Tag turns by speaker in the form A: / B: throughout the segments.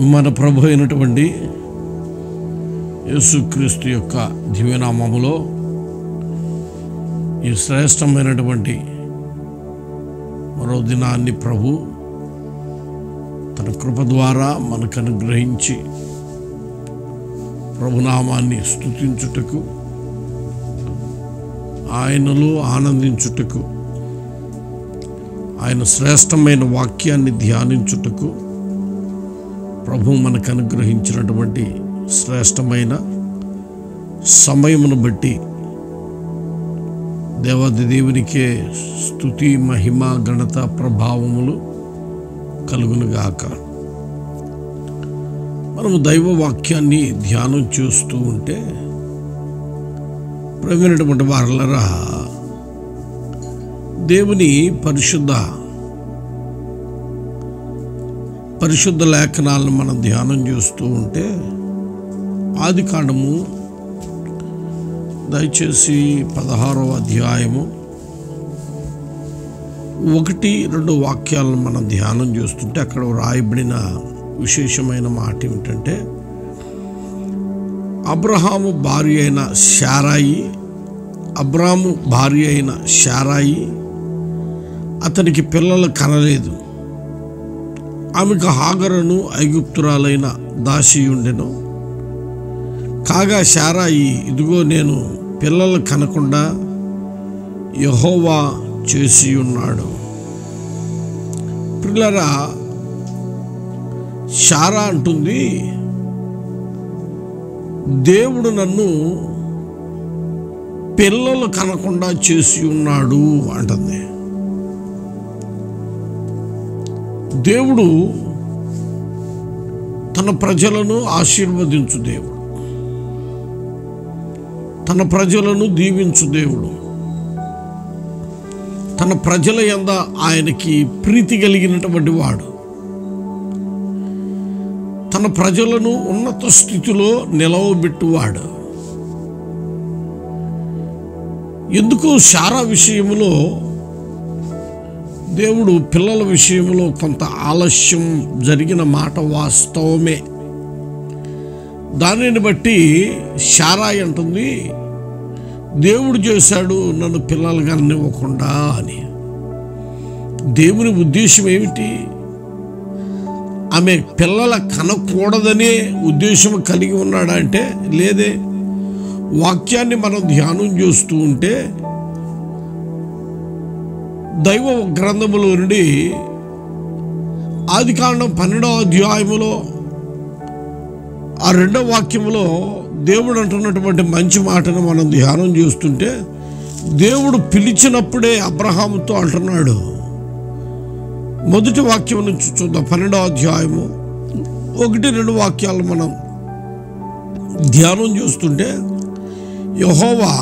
A: మన ప్రభు అయినటువంటి యేసుక్రీస్తు యొక్క దివ్యనామములో ఈ శ్రేష్టమైనటువంటి మరో దినాన్ని ప్రభు తన కృప ద్వారా మనకు అనుగ్రహించి ప్రభునామాన్ని స్తుతించుటకు, ఆయనలో ఆనందించుటకు, ఆయన శ్రేష్టమైన వాక్యాన్ని ధ్యానించుటకు ప్రభు మనకు అనుగ్రహించినటువంటి శ్రేష్టమైన సమయమును బట్టి దేవాది దేవునికే స్తుతి, మహిమ, ఘనత, ప్రభావములు కలుగునుగాక. మనము దైవ వాక్యాన్ని ధ్యానం చేస్తూ ఉంటే ప్రియమైనటువంటి వారలారా, దేవుని పరిశుద్ధ లేఖనాలను మనం ధ్యానం చేస్తూ ఉంటే ఆదికాండము దయచేసి 16వ అధ్యాయము 1-2 వాక్యాలను మనం ధ్యానం చేస్తుంటే అక్కడ రాయబడిన విశేషమైన మాట ఏమిటంటే, అబ్రాము భార్య అయిన శారాయి అతనికి పిల్లలు కనలేదు. ఆమెకు హాగరును ఐగుప్తురాలైన దాసియుండెను. కాగా శారాయి, ఇదిగో నేను పిల్లలు కనకుండా యెహోవా చేసి ఉన్నాడు. పిల్లరా, శారా అంటుంది, దేవుడు నన్ను పిల్లలు కనకుండా చేసి ఉన్నాడు అంటుంది. దేవుడు తన ప్రజలను ఆశీర్వదించు దేవుడు, తన ప్రజలను దీవించు దేవుడు, తన ప్రజల యంద ఆయనకి ప్రీతి కలిగినటువంటి వాడు, తన ప్రజలను ఉన్నత స్థితిలో నిలవబెట్టువాడు. ఎందుకు శారా విషయంలో దేవుడు పిల్లల విషయంలో కొంత ఆలస్యం జరిగిన మాట వాస్తవమే. దానిని బట్టి శారాయి అంటుంది, దేవుడు చేశాడు నన్ను పిల్లలు కనివ్వకుండా అని. దేవుని ఉద్దేశం ఏమిటి? ఆమె పిల్లల కనకూడదనే ఉద్దేశం కలిగి ఉన్నాడా అంటే లేదే. వాక్యాన్ని మనం ధ్యానం చేస్తూ ఉంటే దైవ గ్రంథములో నుండి ఆదికాండం 12వ అధ్యాయములో 2వ వాక్యములో దేవుడు అంటున్నటువంటి మంచి మాటను మనం ధ్యానం చేస్తుంటే, దేవుడు పిలిచినప్పుడే అబ్రహాముతో అంటున్నాడు. మొదటి వాక్యం నుంచి చూద్దాం. 12వ అధ్యాయము 1-2 వాక్యాలు మనం ధ్యానం చేస్తుంటే, యెహోవా,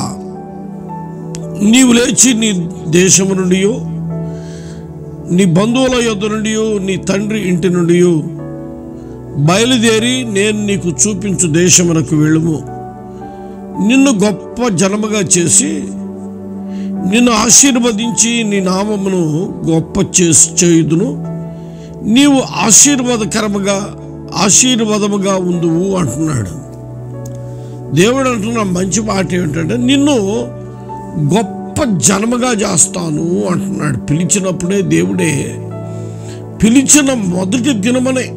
A: నీవు లేచి నీ దేశము నుండి, నీ బంధువుల యొద్ద నుండి, నీ తండ్రి ఇంటి నుండి బయలుదేరి నేను నీకు చూపించు దేశమునకు వెళ్ళుము. నిన్ను గొప్ప జనముగా చేసి నిన్ను ఆశీర్వదించి నీ నామమును గొప్ప చేయుదును. నీవు ఆశీర్వాదముగా ఉందువు అంటున్నాడు. దేవుడు అంటున్న మంచి మాట ఏమిటంటే, నిన్ను గొప్ప జనముగా చేస్తాను అంటున్నాడు. పిలిచినప్పుడే దేవుడే, పిలిచిన మొదటి దినమనే,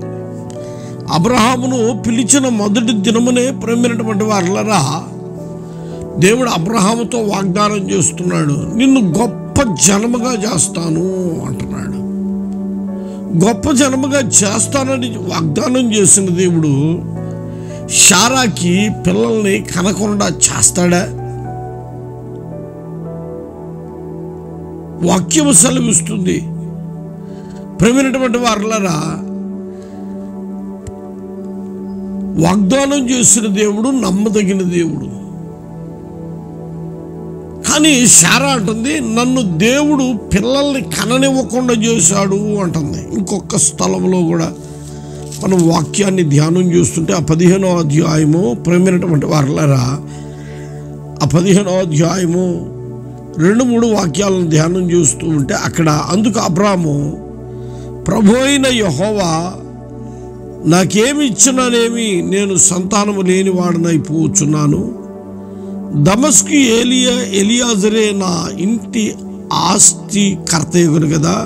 A: అబ్రహామును పిలిచిన మొదటి దినమనే ప్రేమైనటువంటి వారలారా, దేవుడు అబ్రహాముతో వాగ్దానం చేస్తున్నాడు, నిన్ను గొప్ప జనముగా చేస్తాను అంటున్నాడు. గొప్ప జనముగా చేస్తానని వాగ్దానం చేసిన దేవుడు శారాకి పిల్లల్ని కనకుండా చేస్తాడా? వాక్యము సెలవిస్తుంది. ప్రేమైనటువంటి వారలారా, వాగ్దానం చేసిన దేవుడు నమ్మదగిన దేవుడు. కానీ శారా అంటుంది, నన్ను దేవుడు పిల్లల్ని కననివ్వకుండా చేశాడు అంటుంది. ఇంకొక స్థలంలో కూడా మనం వాక్యాన్ని ధ్యానం చేస్తుంటే ఆ 15వ అధ్యాయము, ప్రేమైనటువంటి వారలారా, ఆ 15వ అధ్యాయము 2-3 వాక్యాలను ధ్యానం చేస్తూ ఉంటే అక్కడ అందుకు అబ్రాము, ప్రభు అయిన యెహోవా నాకేమి ఇచ్చినానేమి, నేను సంతానము లేని వాడనైపోచున్నాను. దమస్కు ఎలియాజరే నా ఇంటి ఆస్తి కర్తయ్యను కదా.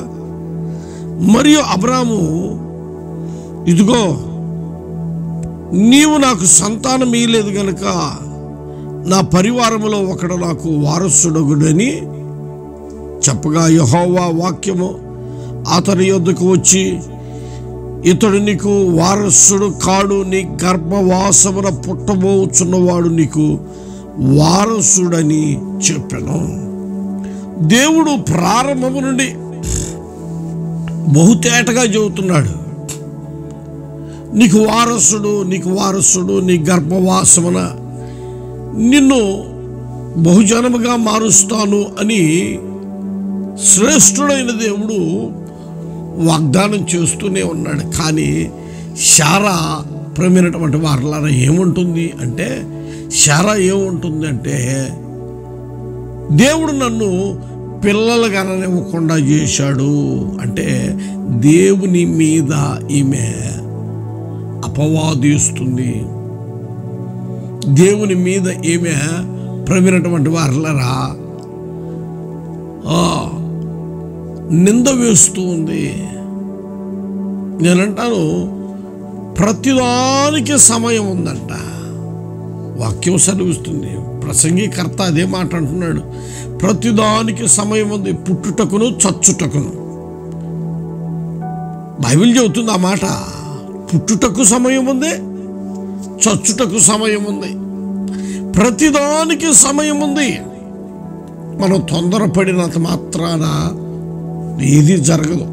A: మరియు అబ్రాము, ఇదిగో నీవు నాకు సంతానం ఇయ్యలేదు గనుక నా పరివారములో ఒకడు నాకు వారసుడగుడని చెప్పగా, యెహోవా వాక్యము అతని యొద్దకు వచ్చి, ఇతడు నీకు వారసుడు కాడు, నీ గర్భవాసమున పుట్టబోచున్నవాడు నీకు వారసుడని చెప్పాను. దేవుడు ప్రారంభము నుండి బహుతేటగా చెబుతున్నాడు, నీకు వారసుడు, నీకు వారసుడు, నీ గర్భవాసమున నిన్ను బహుజనముగా మారుస్తాను అని శ్రేష్ఠుడైన దేవుడు వాగ్దానం చేస్తూనే ఉన్నాడు. కానీ శారా ప్రేమైనటువంటి వారలారా ఏముంటుంది అంటే, శారా ఏముంటుంది అంటే, దేవుడు నన్ను పిల్లలు కననివ్వకుండా చేశాడు అంటే దేవుని మీద ఈమె అపవాదిస్తుంది. దేవుని మీద ఈమె ప్రేమైనటువంటి వారలారా నింద వేస్తూ ఉంది. నేనంటాను, ప్రతిదానికి సమయం ఉందంట. వాక్యం సెలవిస్తుంది, ప్రసంగికర్త అదే మాట అంటున్నాడు, ప్రతిదానికి సమయం ఉంది, పుట్టుటకును చచ్చుటకును. బైబిల్ చెబుతుంది ఆ మాట. పుట్టుటకు సమయం ఉంది, చచ్చుటకు సమయం ఉంది, ప్రతిదానికి సమయం ఉంది. మనం తొందరపడినంత మాత్రాన ఏది జరగదు.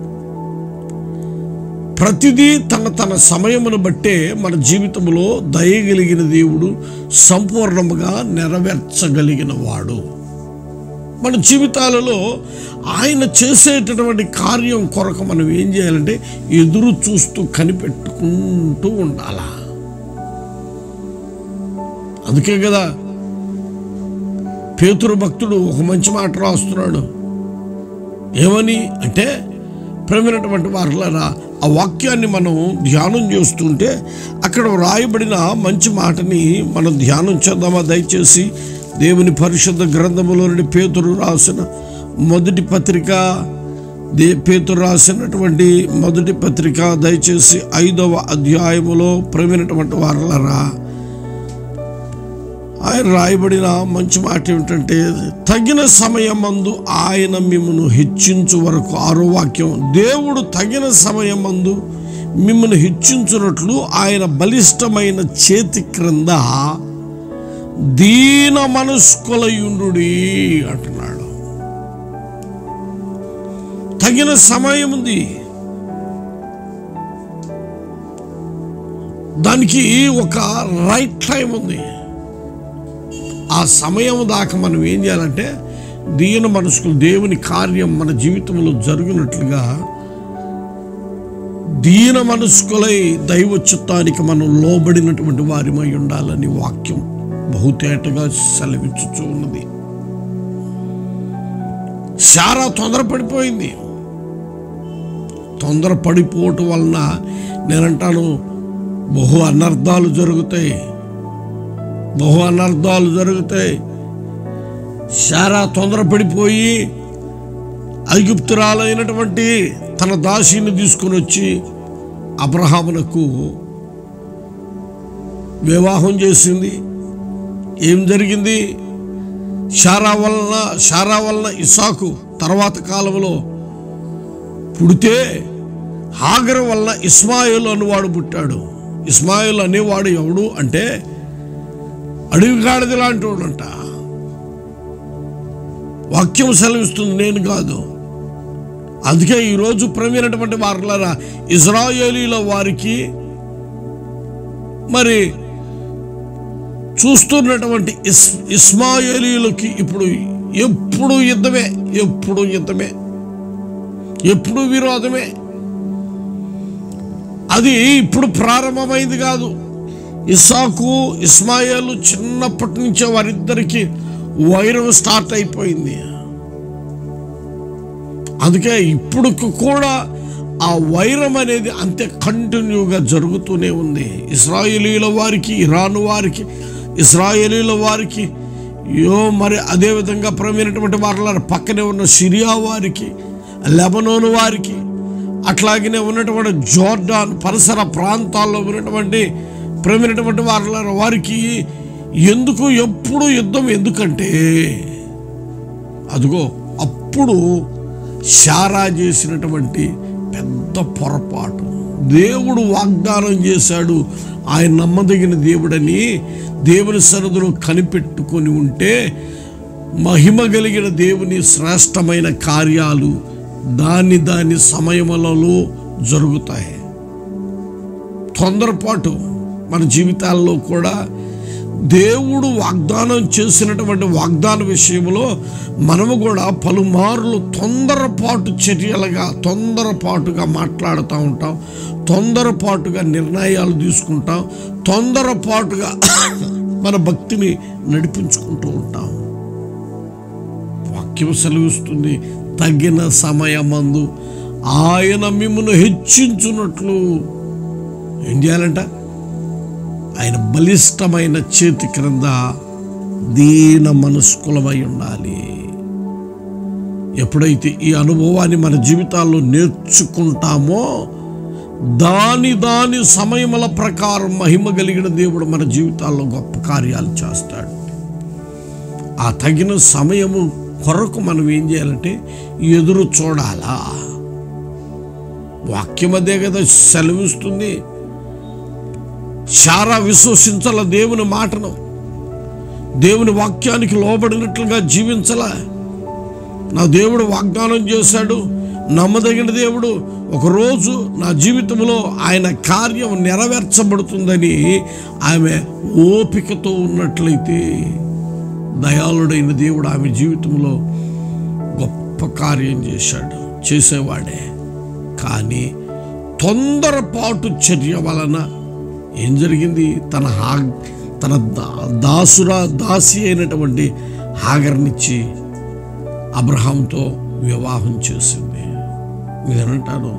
A: ప్రతిదీ తన సమయమును బట్టే మన జీవితంలో దయగలిగిన దేవుడు సంపూర్ణముగా నెరవేర్చగలిగిన వాడు. మన జీవితాలలో ఆయన చేసేటటువంటి కార్యం కొరకు మనం ఏం చేయాలంటే ఎదురు చూస్తూ కనిపెట్టుకుంటూ ఉండాలా. అందుకే కదా పేతురు భక్తుడు ఒక మంచి మాట రాస్తున్నాడు. ఏమని అంటే, ప్రేమైనటువంటి వారలారా, ఆ వాక్యాన్ని మనం ధ్యానం చేస్తుంటే అక్కడ రాయబడిన మంచి మాటని మనం ధ్యానం చేద్దామా? దయచేసి దేవుని పరిశుద్ధ గ్రంథములో నుండి పేతురు రాసిన మొదటి పత్రిక, పేతురు రాసినటువంటి మొదటి పత్రిక దయచేసి 5వ అధ్యాయములో ప్రేమైనటువంటి వారలారా, ఆయన రాయబడిన మంచి మాట ఏమిటంటే, తగిన సమయమందు ఆయన మిమ్మును హెచ్చించు వరకు. 6వ వాక్యం, దేవుడు తగిన సమయమందు మిమ్మును హెచ్చించున్నట్లు ఆయన బలిష్టమైన చేతి క్రింద దీన మనస్కులయుండుడి అంటున్నాడు. తగిన సమయం ఉంది, దానికి ఒక రైట్ టైం ఉంది. ఆ సమయం దాకా మనం ఏం చేయాలంటే దీన మనసుకు దేవుని కార్యం మన జీవితంలో జరుగునట్లుగా దీన మనస్కులై దైవ చిత్తానికి మనం లోబడినటువంటి వారిమై ఉండాలని వాక్యం బహుతేటగా సెలవిచ్చుచూ ఉన్నది. శారా తొందరపడిపోయింది. తొందరపడిపోవటం వలన నేనంటాను బహు అనర్థాలు జరుగుతాయి. శారా తొందరపడిపోయి ఐగుప్తురాలైనటువంటి తన దాసిని తీసుకుని వచ్చి అబ్రహామునకు వివాహం చేసింది. ఏం జరిగింది? శారా వలన ఇస్సాకు తర్వాత కాలంలో పుడితే హాగరు వలన ఇస్మాయిల్ అనేవాడు పుట్టాడు. ఇస్మాయిల్ అనేవాడు ఎవడు అంటే అడవి గాడిద లాంటి వాడంట. వాక్యం సెలవిస్తుంది, నేను కాదు. అందుకే ఈరోజు ప్రేమైనటువంటి వారలారా, ఇశ్రాయేలీల వారికి మరి చూస్తున్నటువంటి ఇస్మాయేలీలకి ఎప్పుడు యుద్ధమే, ఎప్పుడు విరోధమే. అది ఇప్పుడు ప్రారంభమైంది కాదు. ఇస్సాకు ఇస్మాయిల్ చిన్నప్పటి నుంచే వారిద్దరికి వైరం స్టార్ట్ అయిపోయింది. అందుకే ఇప్పుడు కూడా ఆ వైరం అనేది అంతే కంటిన్యూగా జరుగుతూనే ఉంది. ఇశ్రాయేలీయుల వారికి, ఇరాను వారికి, ఇశ్రాయేలీయుల వారికి, మరి అదేవిధంగా ప్రమైనటువంటి వారి పక్కనే ఉన్న సిరియా వారికి, లెబనోను వారికి, అట్లాగనే ఉన్నటువంటి జోర్డాన్ పరిసర ప్రాంతాల్లో ఉన్నటువంటి ప్రమైనటువంటి వారికి ఎందుకు ఎప్పుడు యుద్ధం? ఎందుకంటే అదిగో అప్పుడు శారా చేసినటువంటి పెద్ద పొరపాటు. దేవుడు వాగ్దానం చేశాడు, ఆయన నమ్మదగిన దేవుడని దేవుని సన్నిధిలో కనిపెట్టుకొని ఉంటే మహిమ కలిగిన దేవుని శ్రేష్టమైన కార్యాలు దాని సమయములలో జరుగుతాయి. తొందరపాటు మన జీవితాల్లో కూడా దేవుడు వాగ్దానం చేసినటువంటి వాగ్దాన విషయంలో మనము కూడా పలుమార్లు తొందరపాటుగా మాట్లాడుతూ ఉంటాం, తొందరపాటుగా నిర్ణయాలు తీసుకుంటాం, తొందరపాటుగా మన భక్తిని నడిపించుకుంటూ ఉంటాం. వాక్యం సెలవిస్తుంది, తగిన సమయమందు ఆయన మిమ్మును హెచ్చించున్నట్లు ఏం చేయాలంట? ఆయన బలిష్టమైన చేతి క్రింద దీన మనస్కులమై ఉండాలి. ఎప్పుడైతే ఈ అనుభవాన్ని మన జీవితాల్లో నేర్చుకుంటామో దాని సమయముల ప్రకారం మహిమ కలిగిన దేవుడు మన జీవితాల్లో గొప్ప కార్యాలు చేస్తాడు. ఆ తగిన సమయము కొరకు మనం ఏం చేయాలంటే ఎదురు చూడాలా. వాక్యం అదే కదా సెలవిస్తుంది. శారా విశ్వసించాల దేవుని మాటను, దేవుని వాక్యానికి లోబడినట్లుగా జీవించాల. నా దేవుడు వాగ్దానం చేశాడు, నమ్మదగిన దేవుడు, ఒకరోజు నా జీవితంలో ఆయన కార్యం నెరవేర్చబడుతుందని ఆమె ఓపికతో ఉన్నట్లయితే దయాళుడైన దేవుడు ఆమె జీవితంలో గొప్ప కార్యం చేసేవాడే. కానీ తొందరపాటు చర్య వలన ఏం జరిగింది? తన దాసి అయినటువంటి హాగర్నిచ్చి అబ్రహాంతో వివాహం చేసింది. మీరంటాను,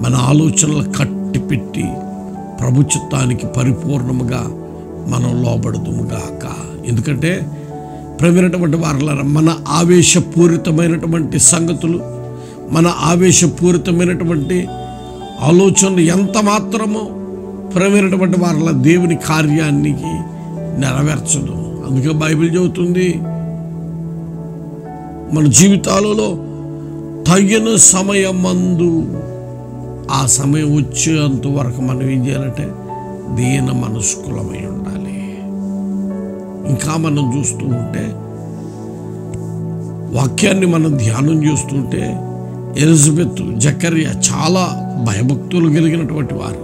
A: మన ఆలోచనలు కట్టిపెట్టి ప్రభు చిత్తానికి పరిపూర్ణముగా మనం లోబడుదుముగాక. ఎందుకంటే ప్రేమైనటువంటి వారలారా, మన ఆవేశపూరితమైనటువంటి సంగతులు, మన ఆవేశపూరితమైనటువంటి ఆలోచనలు ఎంత మాత్రమో ప్రేమైనటువంటి వారల దేవుని కార్యానికి నెరవేర్చదు. అందుకే బైబిల్ చెబుతుంది, మన జీవితాలలో తగిన సమయమందు, ఆ సమయం వచ్చేంత వరకు మనం ఏం చేయాలంటే దీన మనస్కులమై ఉండాలి. ఇంకా మనం చూస్తూ ఉంటే, వాక్యాన్ని మనం ధ్యానం చేస్తుంటే ఎలిజబెత్, జకర్యా చాలా భయభక్తులు కలిగినటువంటి వారు,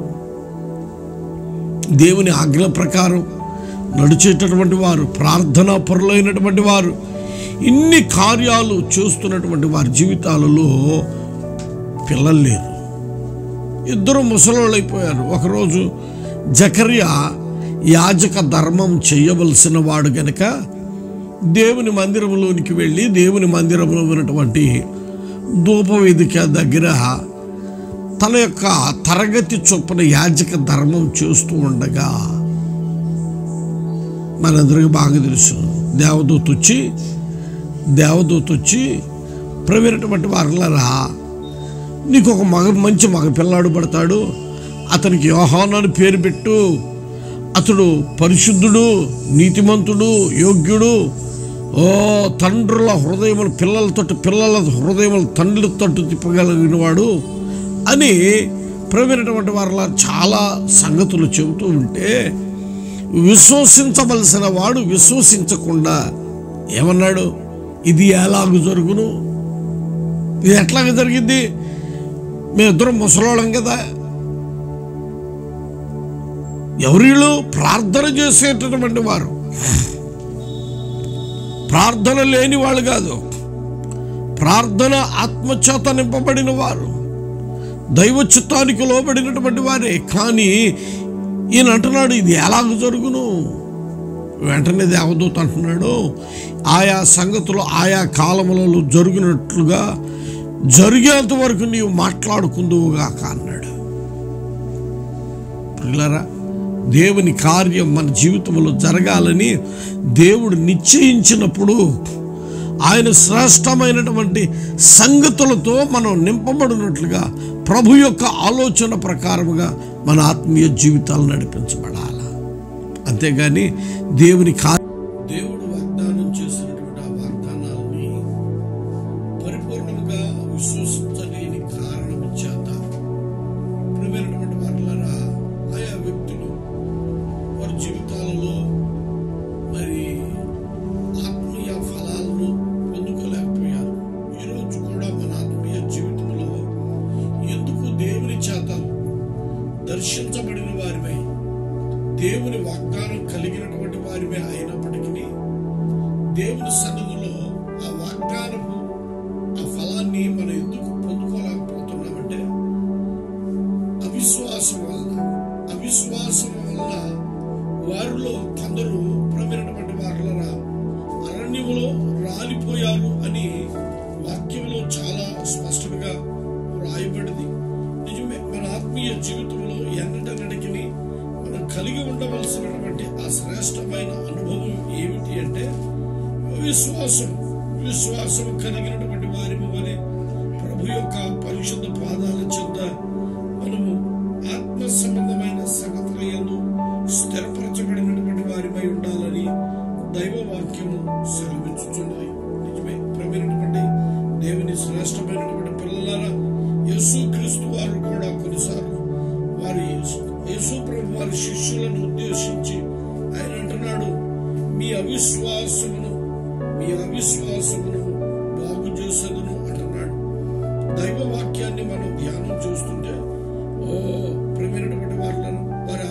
A: దేవుని ఆజ్ఞ ప్రకారం నడిచేటటువంటి వారు, ప్రార్థనా పరులైనటువంటి వారు, ఇన్ని కార్యాలు చేస్తున్నటువంటి వారి జీవితాలలో పిల్లలు లేరు. ఇద్దరు ముసలోళ్ళు అయిపోయారు. ఒకరోజు జకర్యా యాజక ధర్మం చేయవలసిన వాడు గనక దేవుని మందిరంలోనికి వెళ్ళి దేవుని మందిరంలో ఉన్నటువంటి ధూపవేదిక దగ్గర తన యొక్క తరగతి చొప్పున యాజక ధర్మం చేస్తూ ఉండగా, మనందరికీ బాగా తెలుసు, దేవదూత వచ్చి ప్రవీణటువంటి వారలారా, నీకు ఒక మంచి మగ పిల్లాడు పడతాడు, అతనికి యోహాను అని పేరు పెట్టు, అతడు పరిశుద్ధుడు, నీతిమంతుడు, యోగ్యుడు, తండ్రుల హృదయములు పిల్లల హృదయములు తండ్రుల తట్టు తిప్పగలిగిన వాడు అని ప్రవీణటువంటి వారలా చాలా సంగతులు చెబుతూ ఉంటే, విశ్వసించవలసిన వాడు విశ్వసించకుండా ఏమన్నాడు? ఇది ఎలాగ జరుగును? ఇది ఎట్లాగ జరిగింది? మేమిద్దరం ముసలోళ్ళం కదా. ఎవరిలో ప్రార్థన చేసేటటువంటి వారు, ప్రార్థన లేని వాళ్ళు కాదు, ప్రార్థన ఆత్మచేత నింపబడిన వారు, దైవ చిత్తానికి లోబడినటువంటి వారే. కానీ ఈయన అంటున్నాడు, ఇది ఎలాగ జరుగును? వెంటనే దేవదూత అంటున్నాడు, ఆయా సంగతులు ఆయా కాలములలో జరిగినట్లుగా జరిగేంత వరకు నీవు మాట్లాడుకుందువుగాక అన్నాడు. పిల్లరా, దేవుని కార్యం మన జీవితంలో జరగాలని దేవుడు నిశ్చయించినప్పుడు ఆయన శ్రేష్టమైనటువంటి సంగతులతో మనం నింపబడినట్లుగా ప్రభు యొక్క ఆలోచన ప్రకారముగా మన ఆత్మీయ జీవితాలు నడిపించబడాలి. అంతేగాని దేవుడు వాగ్దానం చేసినటువంటి ఆ వాగ్దానాలని పరిపూర్ణంగా విశ్వసించలేని కారణం చేత ప్రియమైనటువంటి వారులారా, ఆయా వ్యక్తులు వారి జీవితాలలో మరి ఆత్మీయ ఫలాలను పొందుకోలేకపోయారు. ఈరోజు కూడా మన ఆత్మీయ జీవితంలో ఎందుకు దేవుని చేత దర్శించబడిన వారిపై, దేవుని వాగ్దానం కలిగినటువంటి వారిపై అయినప్పటికీ దేవుని సన్నిధిలో ఆ వాగ్దానము ఆ ఫలాన్ని మనం ఎందుకు పొందుకోలేకపోతున్నామంటే అవిశ్వాసం వల్ల వారిలో కొందరు ప్రమైనటువంటి వారులరా అరణ్యములో రాలిపోయారు అని వాక్యంలో చాలా స్పష్టంగా రాయబడింది. నిజమే, మన ఆత్మీయ జీవితంలో ఎన్నటనడికి మనం కలిగి ఉండవలసినటువంటి ఆ శ్రేష్టమైన అనుభవం ఏమిటి అంటే విశ్వాసం కలిగినటువంటి వారి వలె ప్రభు యొక్క పరిశుద్ధ పాదాల చెంత మనము ఆత్మ సంబంధమైన సంగతుల యందు స్థిరపరచబడినటువంటి వారిపై ఉండాలని దైవ వాక్యము సెలవించుచున్నది. నిజమే, ప్రమైనటువంటి దేవుని శ్రేష్టమైనటువంటి పిల్లలారా, యేసుక్రీస్తు వారు కూడా కొన్నిసార్లు యేసు ప్రభు వారి శిష్యులను ఉద్దేశించి ఆయన అంటున్నాడు, మీ అవిశ్వాసమును బాగు చేసేదను అంటున్నాడు. దైవ వాక్యాన్ని మనం ధ్యానం చేస్తుంటే ప్రియమైనటువంటి వారి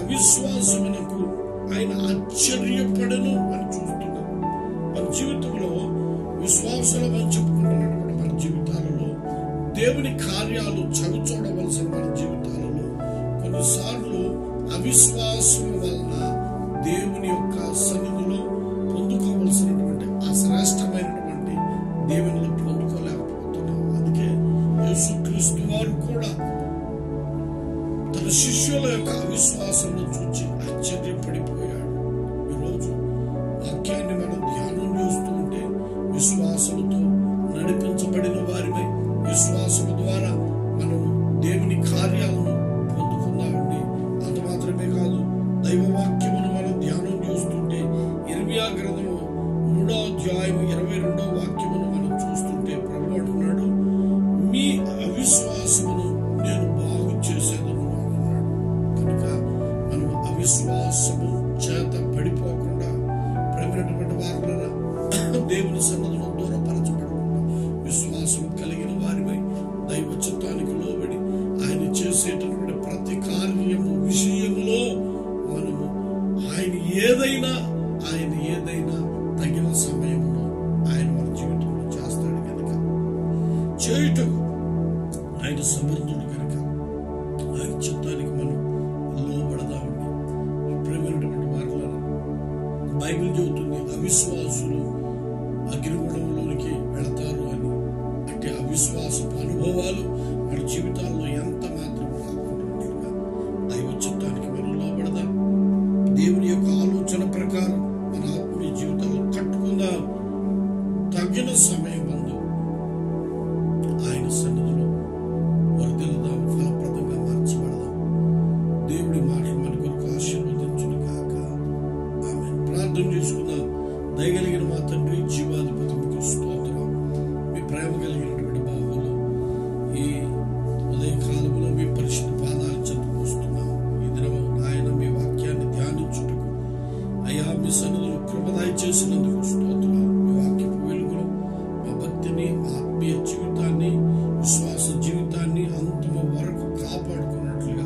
A: అవిశ్వాసమునకు ఆయన ఆశ్చర్యపడను అని చూస్తున్నాం. మన జీవితంలో విశ్వాసాలు మనం చెప్పుకుంటున్నటువంటి మన జీవితాలలో దేవుని కార్యాలు చవి చూడవలసిన మన జీవితాలలో కొన్నిసార్లు అవిశ్వాసం వలన దేవుని యొక్క సన్నిధిలో పొందుకోవలసినటువంటి ఆ శ్రేష్టమైనటువంటి దేవునిలో పొందుకోలేకపోతున్నాం. అందుకే యేసుక్రీస్తు వారు కూడా తన శిష్యుల యొక్క అవిశ్వాసంలో చూచి ఆశ్చర్యపడిపోయాడు. ఈరోజు వాక్యాన్ని మనం ధ్యానం చేస్తూ ఉంటే విశ్వాసంతో నడిపించబడిన వారిపై విశ్వాసము ద్వారా మనం దేవుని కార్యాలను పొందుకున్నామండి. అంత మాత్రమే కాదు, దైవ వాక్యమును మనం ధ్యానం చేస్తుంటే ఇర్మియా గ్రంథము 3వ అధ్యాయము 22వ వాక్యమును మనం చూస్తుంటే ప్రభు అంటున్నాడు, మీ అవిశ్వాసమును నేను బాగు చేసేదను అంటున్నాడు. కనుక మనం అవిశ్వాసము చేత పడిపోకుండా ప్రేమైనటువంటి వారులరా దేవుని సన్నిధిలో దూరపరచబడకుండా విశ్వాసం కలిగిన వారిపై దైవ చిత్తానికి లోబడి ఆయన చేసేటటువంటి ప్రతి కార్యము విషయములో మనము ఆయన ఏదైనా తగిన సమయంలో ఆయన మన జీవితంలో చేస్తాడు కనుక, చేయుటకు ఆయన సమర్థుడు కనుక ఆయన చిత్తానికి మనం లోబడదామండి. ప్రేమైనటువంటి వారులారా, బైబిల్ చెబుతుంది అవిశ్వాసులు అగ్నిగుణంలోనికి వెళతారు అని. అంటే అవిశ్వాసపు అనుభవాలు మన జీవితాల్లో ఎంత మాత్రం కాకుండా దైవ చిత్తానికి మనం లోబడదాం. దేవుని యొక్క ఆలోచన ప్రకారం మన ఆత్మీయ జీవితాల్లో కట్టుకుందాం. తగిన సమయం ముందు ఆయన సన్నిధిలో వర్ధిల్లుదాం, ఫలప్రదంగా మార్చబడదాం. దేవుడి మాటలు మన కొరకు ఆశీర్వదించును గాక. ఆమేన్. ప్రార్థన చేసుకుందాం. దయగలిగిన మా తండ్రి, జీవాధిపతికి స్తోత్రం. మీ ప్రేమ కలిగినటువంటి బాహువులు ఈ ఉదయకాలంలో మీ పరిశుద్ధ పాదాలు చెందుకొస్తున్నాం. ఈ దినము ఆయన మీ వాక్యాన్ని ధ్యానించుటకు అయ్యా మీ సన్నిధిలో కృప దయచేసినందుకు స్తోత్రం. మీ వాక్యపు వెలుగులో మా భక్తిని, ఆత్మీయ జీవితాన్ని, విశ్వాస జీవితాన్ని అంతము వరకు కాపాడుకున్నట్లుగా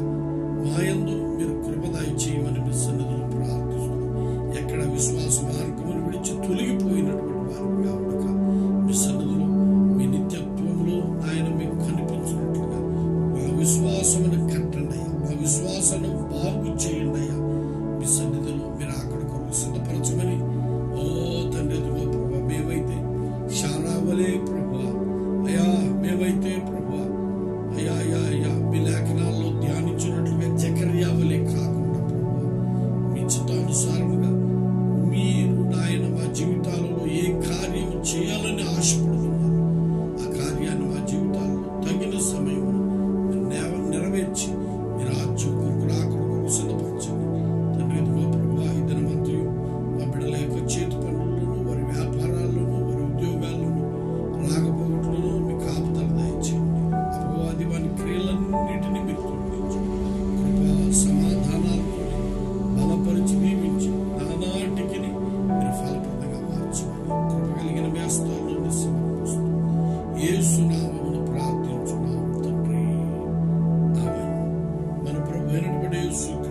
A: మా యందు మీరు కృప దయచేయమని మీ సన్నిధిలో ప్రార్థిస్తున్నాం. ఎక్కడ విశ్వాస మార్గమును విడిచి తొలగిపోయినటువంటి వారుగా ఉండక మీ సన్నిధిలో మీ నిత్యత్వంలో ఆయన మీకు కనిపించినట్లుగా మా విశ్వాసమును కట్టండి అయ్యా, మా విశ్వాసాన్ని బాగు చేయండి అయ్యా. మీ సన్నిధిలో మీరు అక్కడ కొరకు సిద్ధపరచమని తండ్రి ప్రభా, మేమైతే శారావలే ప్రభా అయ్యా, మేమైతే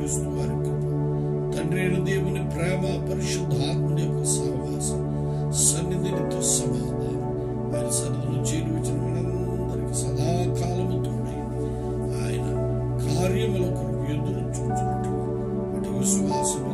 A: యేసుక్రీస్తు వారి కృప, తండ్రి అయిన దేవుని ప్రేమ, పరిశుద్ధాత్మని యొక్క సహవాసం, సన్నిధితో సమాధానం ఆయన సన్నిధిలో చేరువచ్చిన మనందరికి సదాకాలము తోడై ఆయన కార్యముల కొరకు ఎదురు చూచున్నట్టు అటు విశ్వాసం